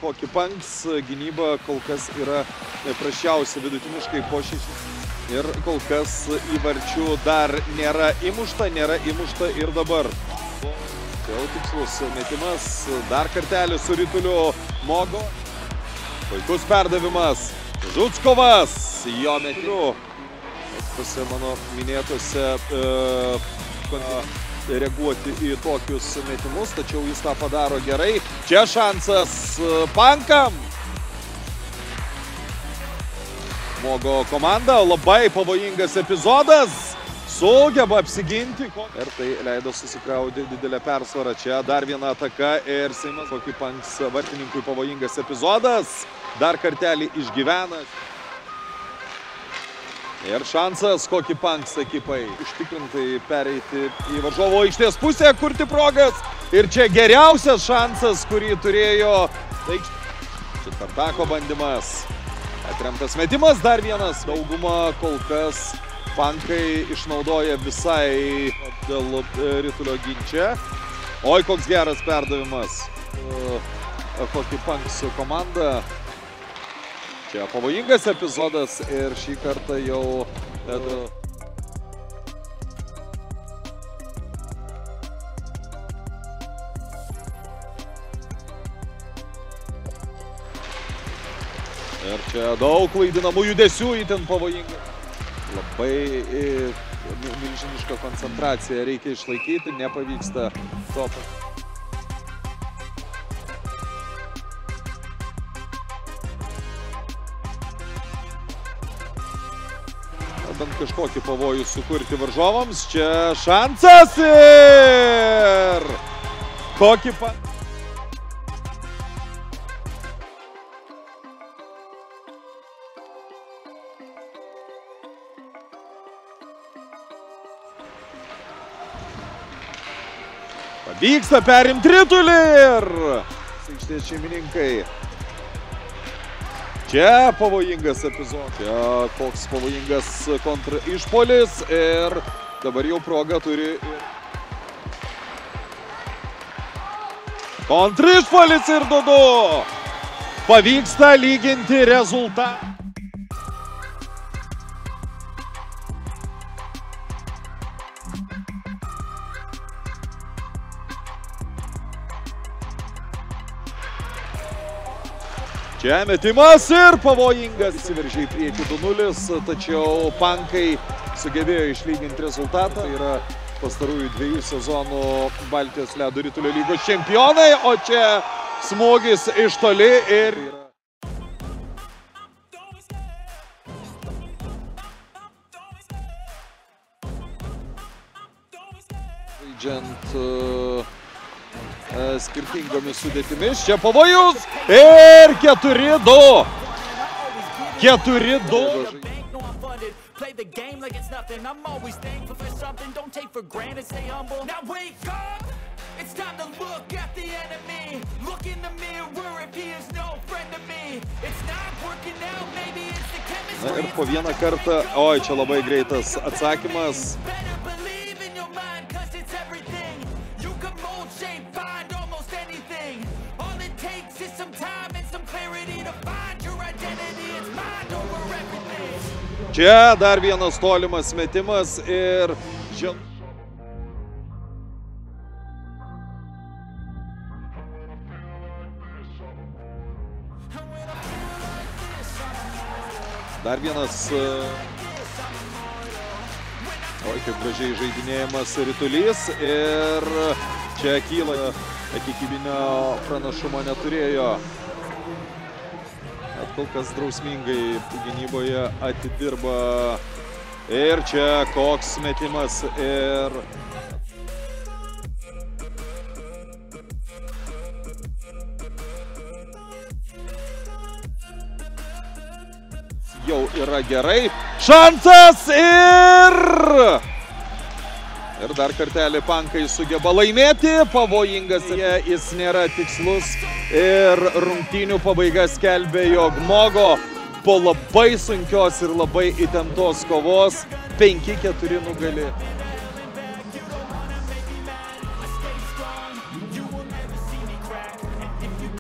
Hockey Punks gynyba kol kas yra prašiausia vidutiniškai po 6. Ir kol kas įvarčių dar nėra įmušta ir dabar. Jau tikslus metimas, dar kartelį su Rituliu Mogo. Puikus perdavimas, Žuckovas, jo metiniu. Tose mano minėtose reaguoti į tokius metimus, tačiau jis tą padaro gerai. Čia šansas Pankam. Mogo komanda, labai pavojingas epizodas, sugeba apsiginti. Ir tai leido susikraudyti didelę persvarą. Čia dar viena ataka ir Seimas Hockey Punks vartininkui pavojingas epizodas. Dar kartelį išgyvena. Ir šansas Hockey Punks ekipai užtikrintai pereiti į varžovo aikštės pusę, kurti progas. Ir čia geriausias šansas, kurį turėjo Spartako bandymas. Atremtas metimas, dar vienas. Daugumą kol kas Punkai išnaudoja visai dėl Ritulio ginče. Oi, koks geras perdavimas. Hockey Punks komanda. Čia pavojingas epizodas ir šį kartą jau ir čia daug klaidinamų judesių, itin pavojinga. Labai milžiniška koncentracija reikia išlaikyti, nepavyksta to. Bent kažkokį pavojų sukurti varžovams. Čia šansas ir Hockey Punks. Pavyksta perimti Ritulį ir aikštės šeimininkai. Čia pavojingas epizodas. Čia koks pavojingas kontrišpuolis ir dabar jau progą turi kontrišpuolis ir 2-2. Pavyksta lyginti rezultatą. Čia metimas ir pavojingas. Įsiveržė į priekį 2-0, tačiau Punkai sugebėjo išlyginti rezultatą. Tai yra pastarųjų 2 sezonų Baltijos ledo ritulio lygos čempionai, o čia smūgis iš toli ir žaidžiant skirtingomis sudėtimis. Čia pavojus ir 4-2. 4-2. Play the game like it's nothing. I'm always thankful for something. Don't take for granted, stay humble. Now wake up. It's time to look at the enemy. Look in the mirror if he is no friend to me. It's not working out, maybe it's the chemistry. Na ir po vieną kartą, oi, čia labai greitas atsakymas. Čia dar vienas tolimas metimas ir dar vienas, oi, kaip gražiai žaidinėjimas Ritulys ir čia kyla, kiekybinio pranašumo neturėjo. Kol kas drausmingai gynyboje atidirba ir čia koks metimas ir jau yra gerai. Šansas ir dar kartelį Punkai sugeba laimėti. Pavojingas, jis nėra tikslus. Ir rungtynių pabaiga skelbė, jog Mogo po labai sunkios ir labai įtemptos kovos 5-4 nugalėjo.